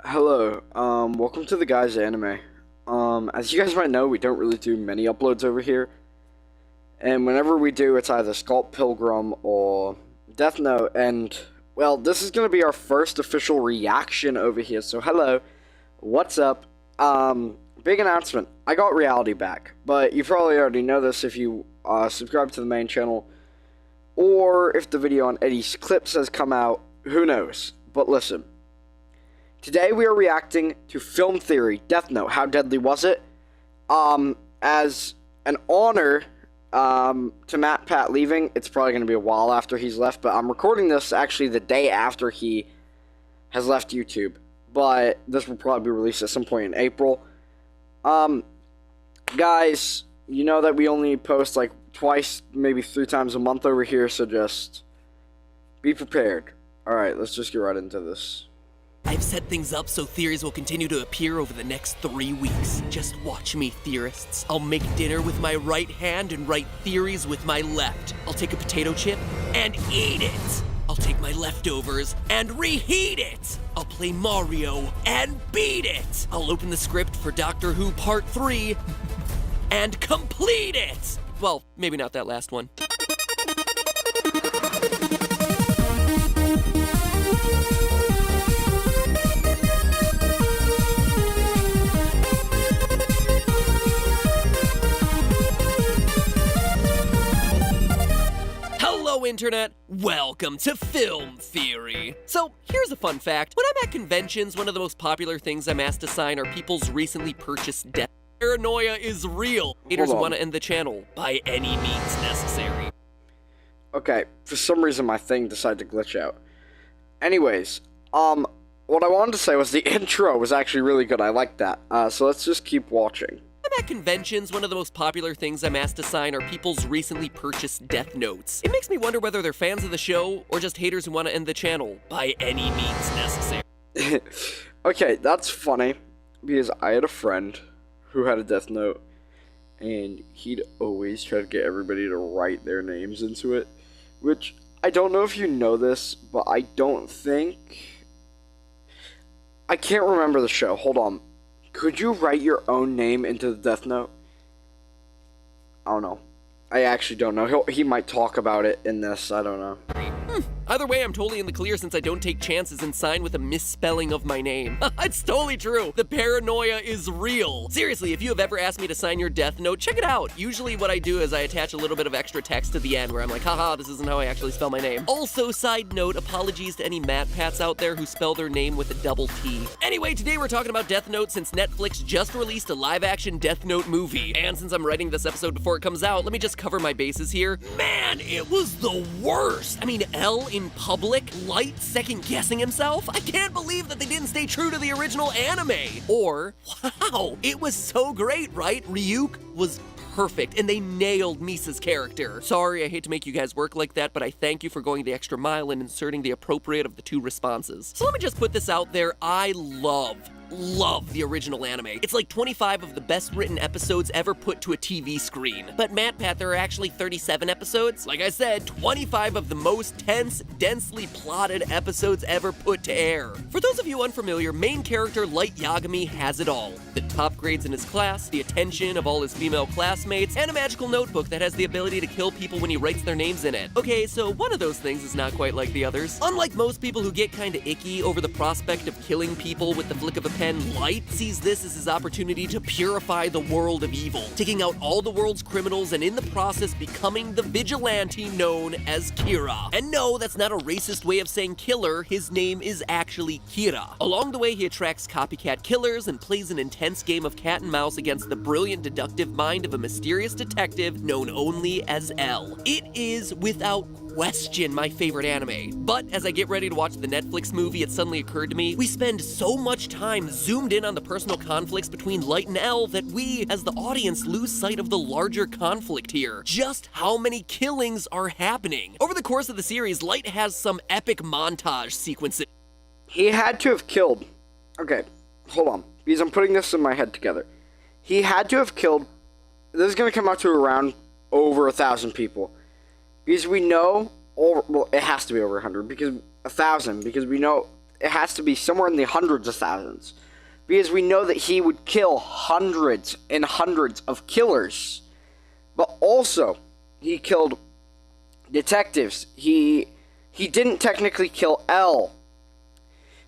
Hello, welcome to the Guys Anime. As you guys might know, we don't really do many uploads over here. And whenever we do, it's either Sculpt Pilgrim or Death Note. And, well, this is going to be our first official reaction over here. So, hello, what's up? Big announcement. I got reality back. But you probably already know this if you subscribe to the main channel. Or if the video on Eddie's Clips has come out, who knows. But listen. Today we are reacting to Film Theory, Death Note. How deadly was it? As an honor to MATPAT leaving, it's probably going to be a while after he's left, but I'm recording this actually the day after he has left YouTube. But this will probably be released at some point in April. Guys, you know that we only post like twice, maybe 3 times a month over here, so just be prepared. Alright, let's just get right into this. I've set things up so theories will continue to appear over the next 3 weeks. Just watch me, theorists. I'll make dinner with my right hand and write theories with my left. I'll take a potato chip and eat it. I'll take my leftovers and reheat it. I'll play Mario and beat it. I'll open the script for Doctor Who Part 3 and complete it. Well, maybe not that last one. Hello, Internet! Welcome to Film Theory! So, here's a fun fact. When I'm at conventions, one of the most popular things I'm asked to sign are people's recently purchased death. Paranoia is real. Haters want to end the channel by any means necessary. Okay, for some reason my thing decided to glitch out. Anyways, what I wanted to say was the intro was actually really good. I liked that. So let's just keep watching. At conventions, one of the most popular things I'm asked to sign are people's recently purchased death notes. It makes me wonder whether they're fans of the show or just haters who want to end the channel by any means necessary. Okay, that's funny because I had a friend who had a death note and he'd always try to get everybody to write their names into it, which I don't know if you know this, but I can't remember the show. Hold on. Could you write your own name into the death note? I don't know. I actually don't know. He might talk about it in this. I don't know. Either way, I'm totally in the clear since I don't take chances and sign with a misspelling of my name. It's totally true. The paranoia is real. Seriously, if you have ever asked me to sign your death note, check it out. Usually what I do is I attach a little bit of extra text to the end where I'm like, haha, this isn't how I actually spell my name. Also, side note, apologies to any MATPATs out there who spell their name with a double T. Anyway, today we're talking about Death Note since Netflix just released a live-action Death Note movie. And since I'm writing this episode before it comes out, let me just cover my bases here. Man, it was the worst. I mean, L in public, Light second-guessing himself? I can't believe that they didn't stay true to the original anime. Or, wow, it was so great, right? Ryuk was perfect, and they nailed Misa's character. Sorry, I hate to make you guys work like that, but I thank you for going the extra mile and inserting the appropriate of the 2 responses. So let me just put this out there. I love the original anime. It's like 25 of the best written episodes ever put to a TV screen. But MATPAT, there are actually 37 episodes. Like I said, 25 of the most tense, densely plotted episodes ever put to air. For those of you unfamiliar, main character Light Yagami has it all. The top grades in his class, the attention of all his female classmates, and a magical notebook that has the ability to kill people when he writes their names in it. Okay, so one of those things is not quite like the others. Unlike most people who get kinda icky over the prospect of killing people with the flick of a pen, Light sees this as his opportunity to purify the world of evil, taking out all the world's criminals and in the process becoming the vigilante known as Kira. And no, that's not a racist way of saying killer, his name is actually Kira. Along the way, he attracts copycat killers and plays an intense game of cat and mouse against the brilliant deductive mind of a mysterious detective known only as L. It is, without question, my favorite anime. But as I get ready to watch the Netflix movie, it suddenly occurred to me, we spend so much time zoomed in on the personal conflicts between Light and L that we, as the audience, lose sight of the larger conflict here. Just how many killings are happening. Over the course of the series, Light has some epic montage sequences. He had to have killed... Okay, hold on. Because I'm putting this in my head together. He had to have killed... This is going to come out to around over 1,000 people. Because we know, well, it has to be over 100, because 1,000, because we know it has to be somewhere in the hundreds of thousands. Because we know that he would kill hundreds and hundreds of killers. But also, he killed detectives. He didn't technically kill L.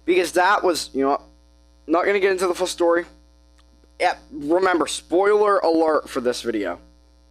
Because that was, not going to get into the full story. Yeah, remember, spoiler alert for this video.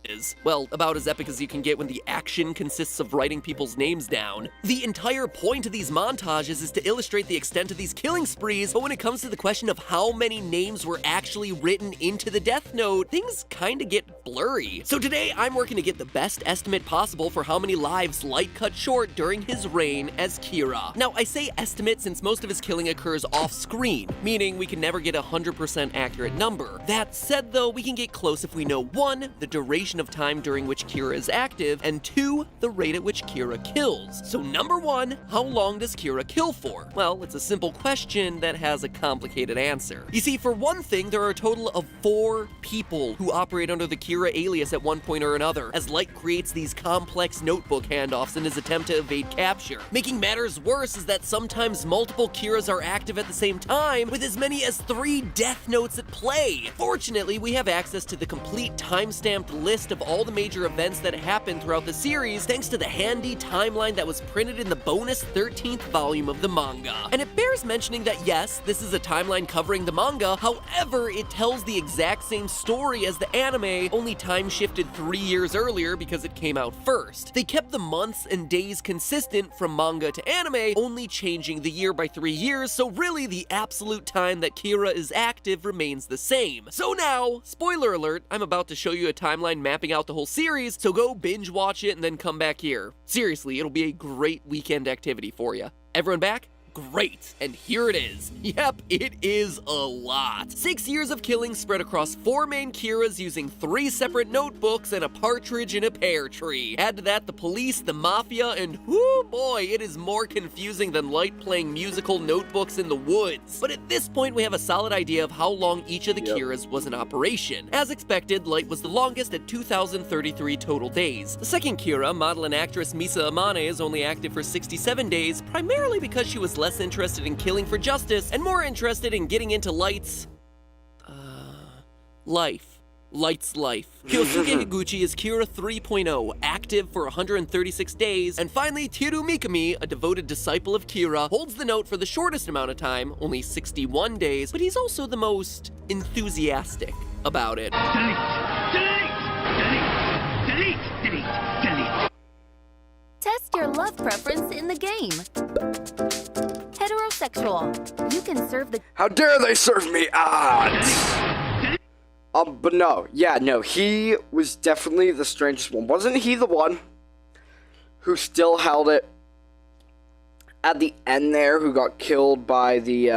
Is, well, about as epic as you can get when the action consists of writing people's names down. The entire point of these montages is to illustrate the extent of these killing sprees, but when it comes to the question of how many names were actually written into the Death Note, things kinda get blurry. So today, I'm working to get the best estimate possible for how many lives Light cut short during his reign as Kira. Now, I say estimate since most of his killing occurs off-screen, meaning we can never get a 100% accurate number. That said, though, we can get close if we know 1, the duration of time during which Kira is active, and 2, the rate at which Kira kills. So number 1, how long does Kira kill for? Well, it's a simple question that has a complicated answer. You see, for one thing, there are a total of 4 people who operate under the Kira alias at one point or another, as Light creates these complex notebook handoffs in his attempt to evade capture. Making matters worse is that sometimes multiple Kiras are active at the same time, with as many as 3 Death Notes at play. Fortunately, we have access to the complete time-stamped list of all the major events that happened throughout the series thanks to the handy timeline that was printed in the bonus 13th volume of the manga. And it bears mentioning that yes, this is a timeline covering the manga, however, it tells the exact same story as the anime, only time shifted 3 years earlier because it came out first. They kept the months and days consistent from manga to anime, only changing the year by 3 years, so really the absolute time that Kira is active remains the same. So now, spoiler alert, I'm about to show you a timeline mapping out the whole series, so go binge watch it and then come back here. Seriously, it'll be a great weekend activity for you. Everyone back? Great, and here it is. Yep, it is a lot. 6 years of killing spread across 4 main Kiras using 3 separate notebooks and a partridge in a pear tree. Add to that the police, the mafia, and whoo boy, it is more confusing than Light playing musical notebooks in the woods. But at this point, we have a solid idea of how long each of the Kiras was in operation. As expected, Light was the longest at 2,033 total days. The second Kira, model and actress Misa Amane, is only active for 67 days, primarily because she was less interested in killing for justice and more interested in getting into Light's life. Light's life. Kyosuke Higuchi is Kira 3.0, active for 136 days, and finally Teru Mikami, a devoted disciple of Kira, holds the note for the shortest amount of time, only 61 days, but he's also the most enthusiastic about it. Test your love preference in the game. Heterosexual. You can serve the... How dare they serve me ads? But no, he was definitely the strangest one. Wasn't he the one who still held it at the end there, who got killed by the,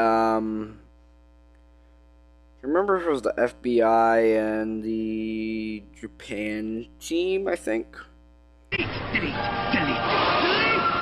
remember if it was the FBI and the Japan team, I think?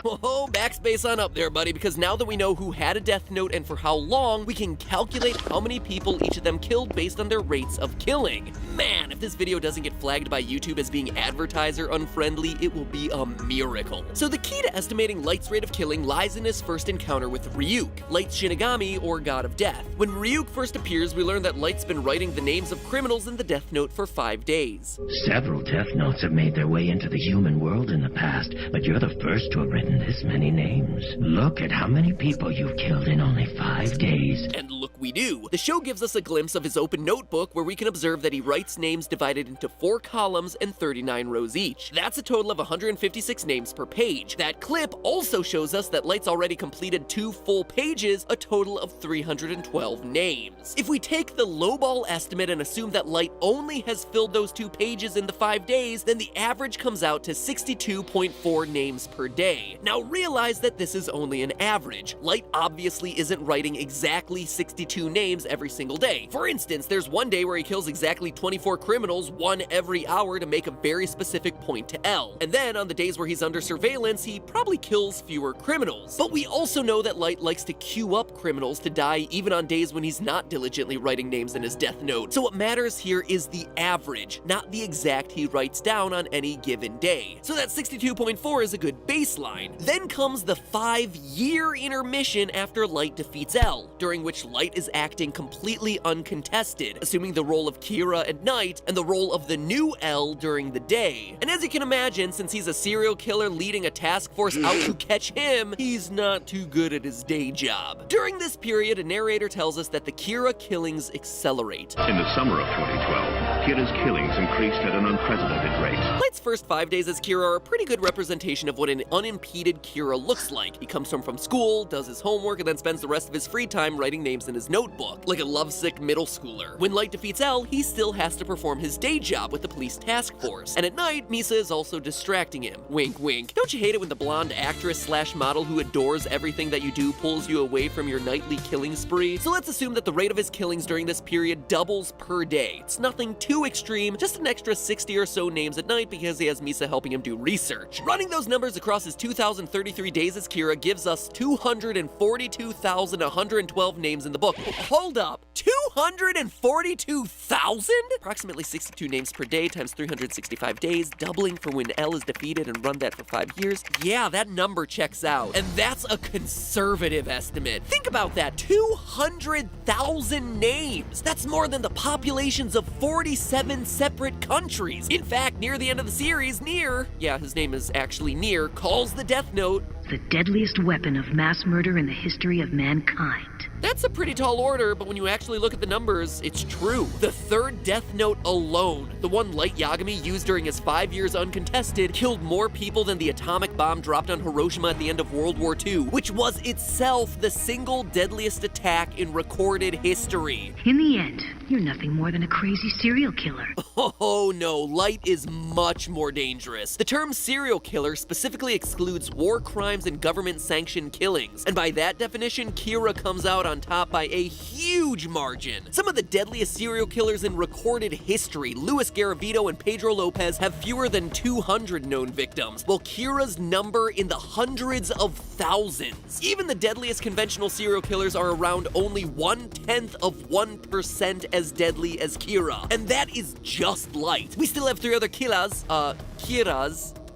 Whoa, backspace on up there, buddy, because now that we know who had a death note and for how long, we can calculate how many people each of them killed based on their rates of killing. Man, if this video doesn't get flagged by YouTube as being advertiser unfriendly, it will be a miracle. So the key to estimating Light's rate of killing lies in his first encounter with Ryuk, Light's Shinigami, or God of Death. When Ryuk first appears, we learn that Light's been writing the names of criminals in the death note for 5 days. Several death notes have made their way into the human world in the past, but you're the first to have written this many names. Look at how many people you've killed in only 5 days. And look we do. The show gives us a glimpse of his open notebook where we can observe that he writes names divided into 4 columns and 39 rows each. That's a total of 156 names per page. That clip also shows us that Light's already completed 2 full pages, a total of 312 names. If we take the lowball estimate and assume that Light only has filled those 2 pages in the 5 days, then the average comes out to 62.4 names per day. Now realize that this is only an average. Light obviously isn't writing exactly 62 62 names every single day. For instance, there's one day where he kills exactly 24 criminals, one every hour, to make a very specific point to L. And then on the days where he's under surveillance, he probably kills fewer criminals. But we also know that Light likes to queue up criminals to die even on days when he's not diligently writing names in his death note. So what matters here is the average, not the exact he writes down on any given day. So that 62.4 is a good baseline. Then comes the 5-year intermission after Light defeats L, during which Light is acting completely uncontested, assuming the role of Kira at night and the role of the new L during the day. And as you can imagine, since he's a serial killer leading a task force out to catch him, he's not too good at his day job. During this period, a narrator tells us that the Kira killings accelerate. In the summer of 2012, Kira's killings increased at an unprecedented rate. Light's first 5 days as Kira are a pretty good representation of what an unimpeded Kira looks like. He comes home from school, does his homework, and then spends the rest of his free time writing names in his notebook, like a lovesick middle schooler. When Light defeats L, he still has to perform his day job with the police task force. And at night, Misa is also distracting him. Wink, wink. Don't you hate it when the blonde actress/model who adores everything that you do pulls you away from your nightly killing spree? So let's assume that the rate of his killings during this period doubles per day. It's nothing too extreme, just an extra 60 or so names at night because he has Misa helping him do research. Running those numbers across his 2,033 days as Kira gives us 242,112 names in the book. Hold up, 242,000? Approximately 62 names per day times 365 days, doubling for when L is defeated, and run that for 5 years. Yeah, that number checks out. And that's a conservative estimate. Think about that, 200,000 names. That's more than the populations of 47 separate countries. In fact, near the end of the series, Nier, yeah, his name is actually Nier, calls the Death Note the deadliest weapon of mass murder in the history of mankind. That's a pretty tall order, but when you actually look at the numbers, it's true. The third Death Note alone, the one Light Yagami used during his 5 years uncontested, killed more people than the atomic bomb dropped on Hiroshima at the end of World War II, which was itself the single deadliest attack in recorded history. In the end, you're nothing more than a crazy serial killer. Oh no, Light is much more dangerous. The term serial killer specifically excludes war crimes and government-sanctioned killings, and by that definition, Kira comes out on top by a huge margin. Some of the deadliest serial killers in recorded history, Luis Garavito and Pedro Lopez, have fewer than 200 known victims, while Kira's number in the hundreds of thousands. Even the deadliest conventional serial killers are around only 0.1% as deadly as Kira, and that is just Light. We still have 3 other Kiras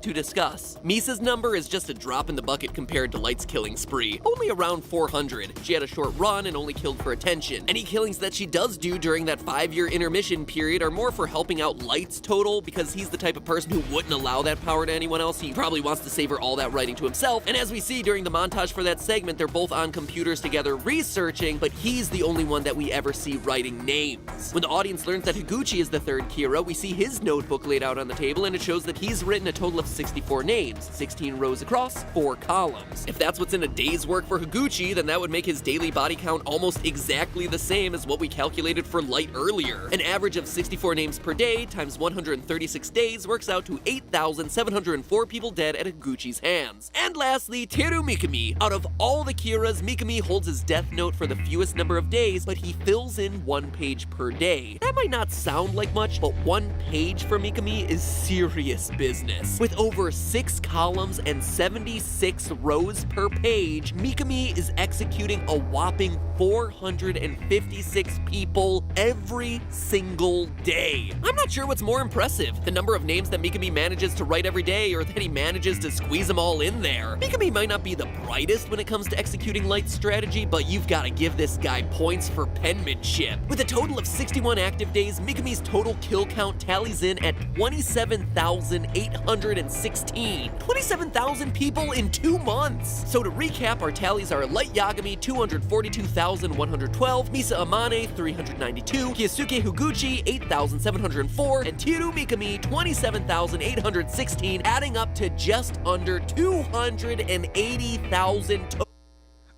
to discuss. Misa's number is just a drop in the bucket compared to Light's killing spree, only around 400. She had a short run and only killed for attention. Any killings that she does do during that 5-year intermission period are more for helping out Light's total, because he's the type of person who wouldn't allow that power to anyone else. He probably wants to savor all that writing to himself, and as we see during the montage for that segment, they're both on computers together researching, but he's the only one that we ever see writing names. When the audience learns that Higuchi is the third Kira, we see his notebook laid out on the table, and it shows that he's written a total of 64 names, 16 rows across, 4 columns. If that's what's in a day's work for Higuchi, then that would make his daily body count almost exactly the same as what we calculated for Light earlier. An average of 64 names per day times 136 days works out to 8,704 people dead at Higuchi's hands. And lastly, Teru Mikami. Out of all the Kiras, Mikami holds his death note for the fewest number of days, but he fills in 1 page per day. That might not sound like much, but 1 page for Mikami is serious business. With over 6 columns and 76 rows per page, Mikami is executing a whopping 456 people every single day. I'm not sure what's more impressive, the number of names that Mikami manages to write every day, or that he manages to squeeze them all in there. Mikami might not be the brightest when it comes to executing Light's strategy, but you've got to give this guy points for penmanship. With a total of 61 active days, Mikami's total kill count tallies in at 27,816. 27,000 people in 2 months! So to recap, our tallies are Light Yagami 242,112, Misa Amane 392, Kyosuke Higuchi 8,704, and Teru Mikami 27,816, adding up to just under 280,000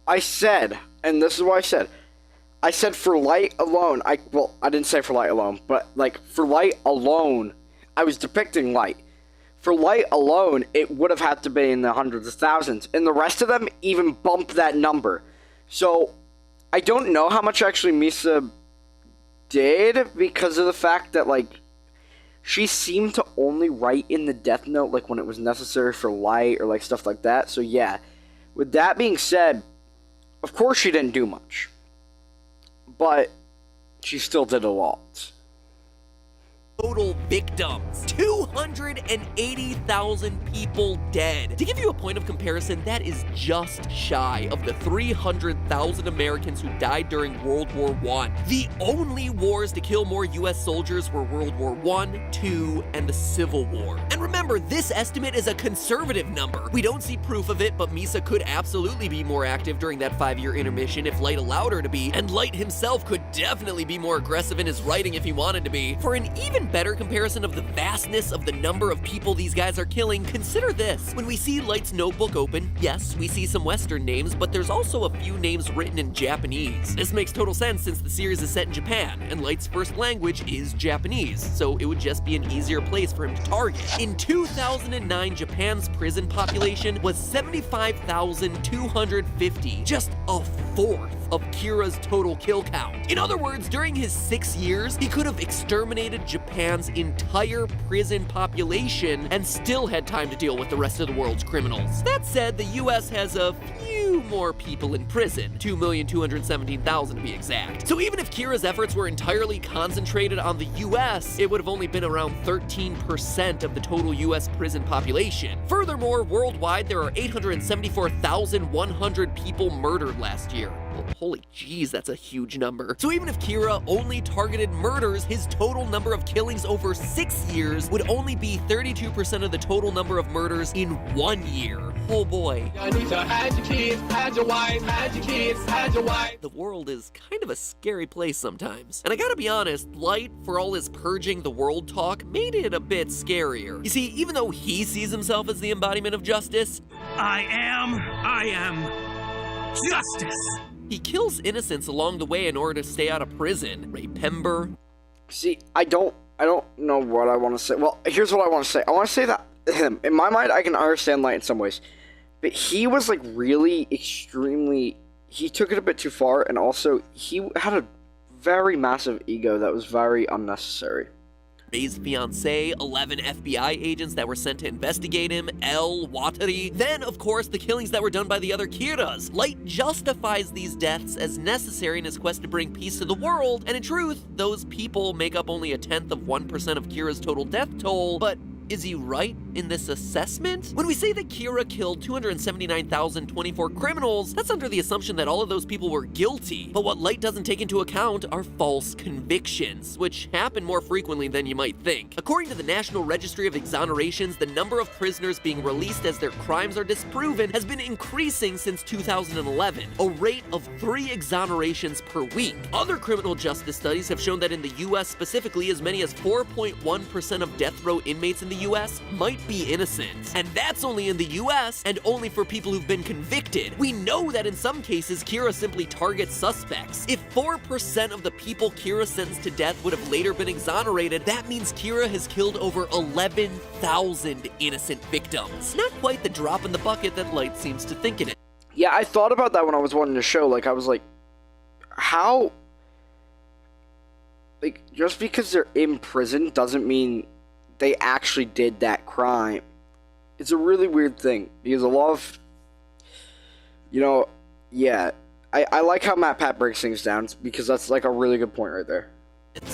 I said, and this is what I said for Light alone, I didn't say for Light alone, but like for Light alone, I was depicting Light. For Light alone, it would have had to be in the hundreds of thousands, and the rest of them even bump that number. So, I don't know how much actually Misa did because of the fact that, like, she seemed to only write in the death note, like, when it was necessary for Light or, like, stuff like that. So, yeah. With that being said, of course she didn't do much. But she still did a lot. Total victims. 280,000 people dead. To give you a point of comparison, that is just shy of the 300,000 Americans who died during World War I. The only wars to kill more US soldiers were World War I, II, and the Civil War. And remember, this estimate is a conservative number. We don't see proof of it, but Misa could absolutely be more active during that 5-year intermission if Light allowed her to be, and Light himself could definitely be more aggressive in his writing if he wanted to be. For an even better comparison of the vastness of the number of people these guys are killing, consider this. When we see Light's notebook open, yes, we see some Western names, but there's also a few names written in Japanese. This makes total sense since the series is set in Japan, and Light's first language is Japanese, so it would just be an easier place for him to target. In 2009, Japan's prison population was 75,250, just a fourth of Kira's total kill count. In other words, during his 6 years, he could have exterminated Japan's entire prison population and still had time to deal with the rest of the world's criminals. That said, the US has a few more people in prison, 2,217,000 to be exact. So even if Kira's efforts were entirely concentrated on the US, it would have only been around 13% of the total US prison population. Furthermore, worldwide, there are 874,100 people murdered last year. Well, holy jeez, that's a huge number. So even if Kira only targeted murders, his total number of killings over 6 years would only be 32% of the total number of murders in 1 year. Oh boy. The world is kind of a scary place sometimes. And I gotta be honest, Light, for all his purging the world talk, made it a bit scarier. You see, even though he sees himself as the embodiment of justice, I am justice. he kills innocents along the way in order to stay out of prison. Ray Pember. See, I don't know what I want to say. Well, here's what I want to say. I want to say that, in my mind, I can understand Light in some ways. But he was, like, really extremely... He took it a bit too far, and also, he had a very massive ego that was very unnecessary. Ray's fiancée, 11 FBI agents that were sent to investigate him, Watari. Then, of course, the killings that were done by the other Kiras. Light justifies these deaths as necessary in his quest to bring peace to the world, and in truth, those people make up only 1/10 of 1% of Kira's total death toll, but is he right in this assessment? When we say that Kira killed 279,024 criminals, that's under the assumption that all of those people were guilty. But what Light doesn't take into account are false convictions, which happen more frequently than you might think. According to the National Registry of Exonerations, the number of prisoners being released as their crimes are disproven has been increasing since 2011, a rate of 3 exonerations per week. Other criminal justice studies have shown that in the US specifically, as many as 4.1% of death row inmates in the US might be innocent. And that's only in the US, and only for people who've been convicted. We know that in some cases, Kira simply targets suspects. If 4% of the people Kira sentenced to death would have later been exonerated, that means Kira has killed over 11,000 innocent victims. Not quite the drop in the bucket that Light seems to think it is. Yeah, I thought about that when I was watching the show. Like, I was like, how... Like, just because they're in prison doesn't mean they actually did that crime. It's a really weird thing, because a lot of, you know, yeah, I like how MATPAT breaks things down, because that's like a really good point right there.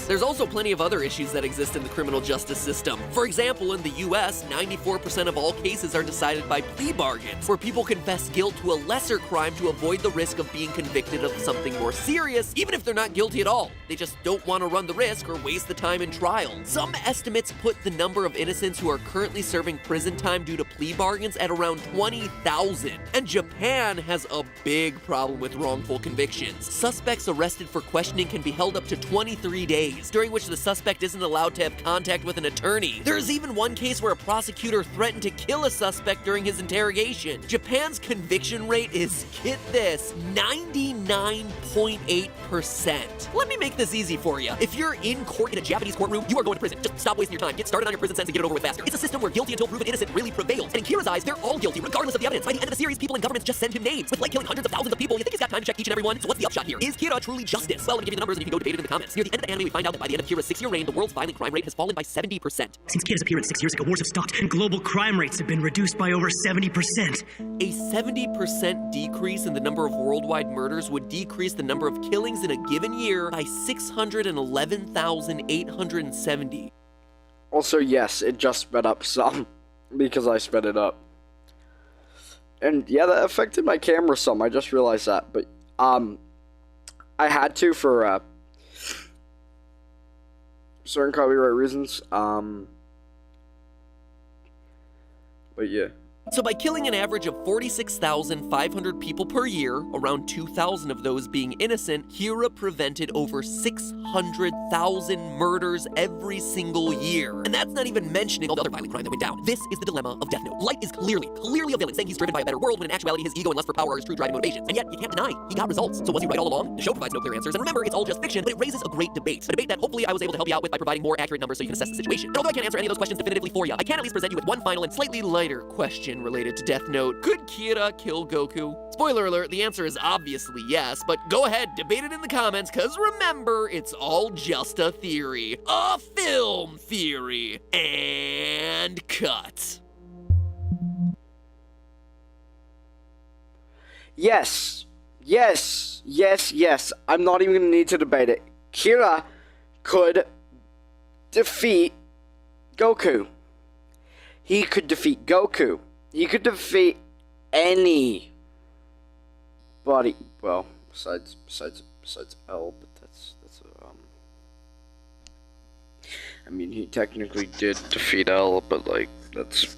There's also plenty of other issues that exist in the criminal justice system. For example, in the US, 94% of all cases are decided by plea bargains, where people confess guilt to a lesser crime to avoid the risk of being convicted of something more serious, even if they're not guilty at all. They just don't want to run the risk or waste the time in trial. Some estimates put the number of innocents who are currently serving prison time due to plea bargains at around 20,000. And Japan has a big problem with wrongful convictions. Suspects arrested for questioning can be held up to 23 days, during which the suspect isn't allowed to have contact with an attorney. There's even one case where a prosecutor threatened to kill a suspect during his interrogation. Japan's conviction rate is, get this, 99%. 1.8%. Let me make this easy for you. If you're in court in a Japanese courtroom, you are going to prison. Just stop wasting your time. Get started on your prison sentence and get it over with faster. It's a system where guilty until proven innocent really prevails. And in Kira's eyes, they're all guilty, regardless of the evidence. By the end of the series, people in governments just send him names. With like killing hundreds of thousands of people, you think he's got time to check each and every one? So what's the upshot here? Is Kira truly justice? Well, let me give you the numbers and you can go debate it in the comments. Near the end of the anime, we find out that by the end of Kira's 6-year reign, the world's violent crime rate has fallen by 70%. Since Kira's appearance 6 years ago, wars have stopped, and global crime rates have been reduced by over 70%. A 70% decrease in the number of worldwide murders would decrease the number of killings in a given year by 611,870. Also, yes, it just sped up some because I sped it up. And yeah, that affected my camera some. I just realized that, but I had to for certain copyright reasons. But yeah. So by killing an average of 46,500 people per year, around 2,000 of those being innocent, Kira prevented over 600,000 murders every single year. And that's not even mentioning all the other violent crime that went down. This is the dilemma of Death Note. Light is clearly a villain, saying he's driven by a better world, when in actuality his ego and lust for power are his true driving motivations. And yet, you can't deny, he got results. So was he right all along? The show provides no clear answers, and remember, it's all just fiction, but it raises a great debate. A debate that hopefully I was able to help you out with by providing more accurate numbers so you can assess the situation. And although I can't answer any of those questions definitively for you, I can at least present you with one final and slightly lighter question related to Death Note. Could Kira kill Goku? Spoiler alert, the answer is obviously yes, but go ahead, debate it in the comments, cause remember, it's all just a theory. A film theory. And cut. Yes. Yes. Yes, yes. I'm not even gonna need to debate it. Kira could defeat Goku. He could defeat Goku. He could defeat anybody. Well, besides L, but that's I mean, he technically did defeat L, but like that's,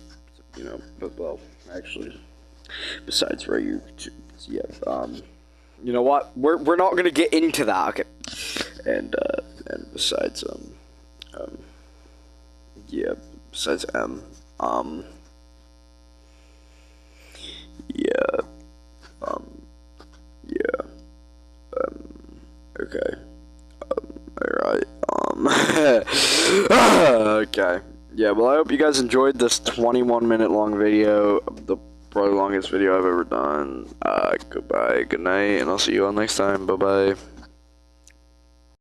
you know, but well, actually, besides Ryu, yeah, you know what? We're not gonna get into that, okay? And besides yeah, besides M, yeah, yeah, okay, alright, okay, yeah, well, I hope you guys enjoyed this 21-minute long video, the probably longest video I've ever done. Goodbye, good night, and I'll see you all next time, bye-bye.